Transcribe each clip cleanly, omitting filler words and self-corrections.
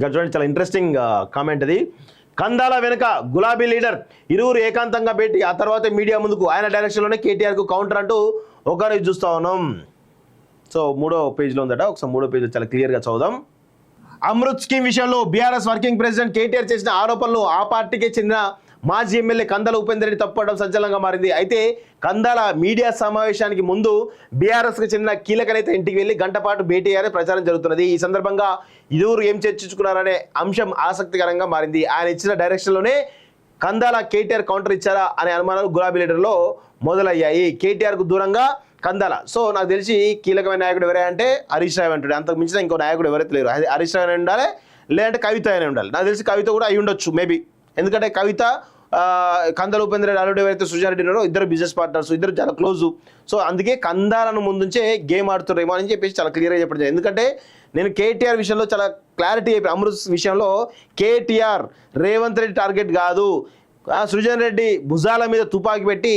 ఇక్కడ చూడండి, చాలా ఇంట్రెస్టింగ్ కామెంట్ అది. కందాల వెనుక గులాబీ లీడర్, ఇరువురు ఏకాంతంగా భేటీ, ఆ తర్వాత మీడియా ముందుకు, ఆయన డైరెక్షన్లోనే కేటీఆర్కు కౌంటర్ అంటూ ఒకరిని చూస్తా ఉన్నాం. సో 3వ పేజ్లో ఉందట, ఒకసారి 3వ పేజ్లో చాలా క్లియర్గా చదువుదాం. అమృత్ స్కీమ్ విషయంలో బీఆర్ఎస్ వర్కింగ్ ప్రెసిడెంట్ కేటీఆర్ చేసిన ఆరోపణలు ఆ పార్టీకి చెందిన మాజీ ఎమ్మెల్యే కందాల ఉపేందర్ రెడ్డి తప్పుపడడం సంచలనంగా మారింది. అయితే కందాల మీడియా సమావేశానికి ముందు బీఆర్ఎస్కి చెందిన కీలక నేత ఇంటికి వెళ్లి గంట పాటు భేటీ అయ్యారని ప్రచారం జరుగుతున్నది. ఈ సందర్భంగా ఇరువురు ఏం చర్చించుకున్నారనే అంశం ఆసక్తికరంగా మారింది. ఆయన ఇచ్చిన డైరెక్షన్లోనే కందాల కేటీఆర్ కౌంటర్ ఇచ్చారా అనే అనుమానాలు గులాబీ లీడర్లో మొదలయ్యాయి. కేటీఆర్కు దూరంగా కందాల. సో నాకు తెలిసి కీలకమైన నాయకుడు ఎవరే అంటే హరీష్ రావు అంటాడు. అంతకు మించిన ఇంకో నాయకుడు ఎవరైతే లేరు. హరీష్ రావు అని ఉండాలి, లేదంటే కవిత అని ఉండాలి. నాకు తెలిసి కవిత కూడా అయి ఉండొచ్చు మేబీ. ఎందుకంటే కవిత కందాల ఉపేందర్ రెడ్డి ఆల్రెడీ ఎవరైతే సుజారెడ్డి ఉన్నారో ఇద్దరు బిజినెస్ పార్ట్నర్స్, ఇద్దరు చాలా క్లోజు. సో అందుకే కందాలను ముందుంచే గేమ్ ఆడుతున్నారేమో అని చెప్పేసి చాలా క్లియర్గా చెప్పడం. ఎందుకంటే నేను కేటీఆర్ విషయంలో చాలా క్లారిటీ చెప్పి, అమృత్ విషయంలో కేటీఆర్ రేవంత్ రెడ్డి టార్గెట్ కాదు, సృజన్ రెడ్డి భుజాల మీద తుపాకీ పెట్టి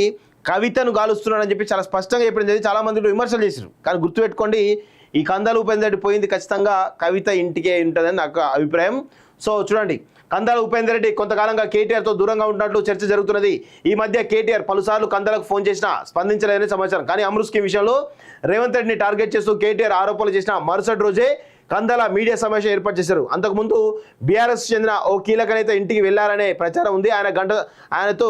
కవితను గాలుస్తున్నాడని చెప్పి చాలా స్పష్టంగా చెప్పడం జరిగింది. చాలా మంది విమర్శలు చేశారు. కానీ గుర్తుపెట్టుకోండి, ఈ కందాల ఉపేందర్ రెడ్డి పోయింది ఖచ్చితంగా కవిత ఇంటికే ఉంటుందని నాకు అభిప్రాయం. సో చూడండి, కందాల ఉపేందర్ రెడ్డి కొంతకాలంగా కేటీఆర్తో దూరంగా ఉంటున్నట్లు చర్చ జరుగుతున్నది. ఈ మధ్య కేటీఆర్ పలుసార్లు కందాలకు ఫోన్ చేసినా స్పందించలేదని సమాచారం. కానీ అమృత్ స్కీమ్ విషయంలో రేవంత్ రెడ్డిని టార్గెట్ చేస్తూ కేటీఆర్ ఆరోపణలు చేసిన మరుసటి రోజే కందాల మీడియా సమావేశం ఏర్పాటు చేశారు. అంతకుముందు బీఆర్ఎస్ చెందిన ఓ కీలక నేత ఇంటికి వెళ్లారనే ప్రచారం ఉంది. ఆయనతో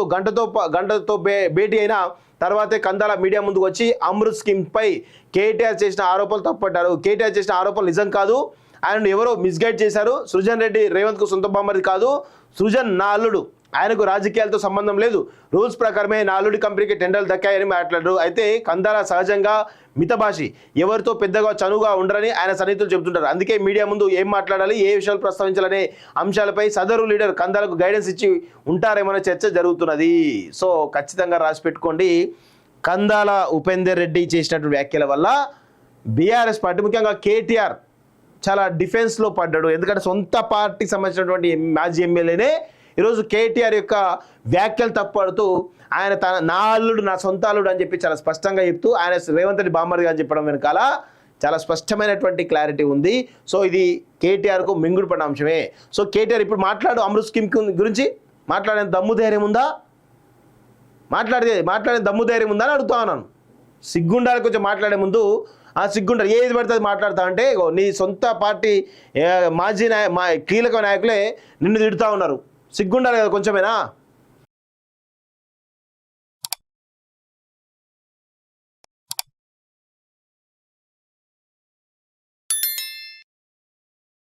గంటతో భేటీ అయిన తర్వాతే కందాల మీడియా ముందుకు వచ్చి అమృత్ స్కీమ్ పై కేటీఆర్ చేసిన ఆరోపణలు తప్పుపడ్డారు. కేటీఆర్ చేసిన ఆరోపణలు నిజం కాదు, ఆయనను ఎవరో మిస్గైడ్ చేశారు. సృజన్ రెడ్డి రేవంత్కు సొంత బామ్మది కాదు, సృజన్ నా అల్లుడు, ఆయనకు రాజకీయాలతో సంబంధం లేదు, రూల్స్ ప్రకారమే నా అల్లుడి కంపెనీకి టెండర్లు దక్కాయని మాట్లాడారు. అయితే కందాల సహజంగా మితభాషి, ఎవరితో పెద్దగా చనువుగా ఉండరని ఆయన సన్నిహితులు చెబుతుంటారు. అందుకే మీడియా ముందు ఏం మాట్లాడాలి, ఏ విషయాలు ప్రస్తావించాలనే అంశాలపై సదరు లీడర్ కందాలకు గైడెన్స్ ఇచ్చి ఉంటారేమనే చర్చ జరుగుతున్నది. సో ఖచ్చితంగా రాసి పెట్టుకోండి, కందాల ఉపేందర్ రెడ్డి చేసినటువంటి వ్యాఖ్యల వల్ల బీఆర్ఎస్ పార్టీ ముఖ్యంగా కేటీఆర్ చాలా డిఫెన్స్లో పడ్డాడు. ఎందుకంటే సొంత పార్టీకి సంబంధించినటువంటి మాజీ ఎమ్మెల్యేనే ఈరోజు కేటీఆర్ యొక్క వ్యాఖ్యలు తప్పుపడుతూ ఆయన నా అల్లుడు, నా సొంత అల్లుడు అని చెప్పి చాలా స్పష్టంగా చెప్తూ ఆయన రేవంత్ రెడ్డి బామ్మర్ది అని చెప్పడం వెనకాల చాలా స్పష్టమైనటువంటి క్లారిటీ ఉంది. సో ఇది కేటీఆర్కు మింగుడు పడిన అంశమే. సో కేటీఆర్ ఇప్పుడు అమృత్ స్కీమ్ గురించి మాట్లాడే దమ్ము ధైర్యం ఉందా, మాట్లాడే దమ్ము ధైర్యం ఉందా అని అడుగుతా ఉన్నాను. సిగ్గుండాలి కొంచెం మాట్లాడే ముందు, సిగ్గుండాలి. ఏది పడుతుంది మాట్లాడతా అంటే నీ సొంత పార్టీ మాజీ కీలక నాయకులే నిన్ను తిడుతూ ఉన్నారు. సిగ్గుండాలి కదా కొంచెమేనా.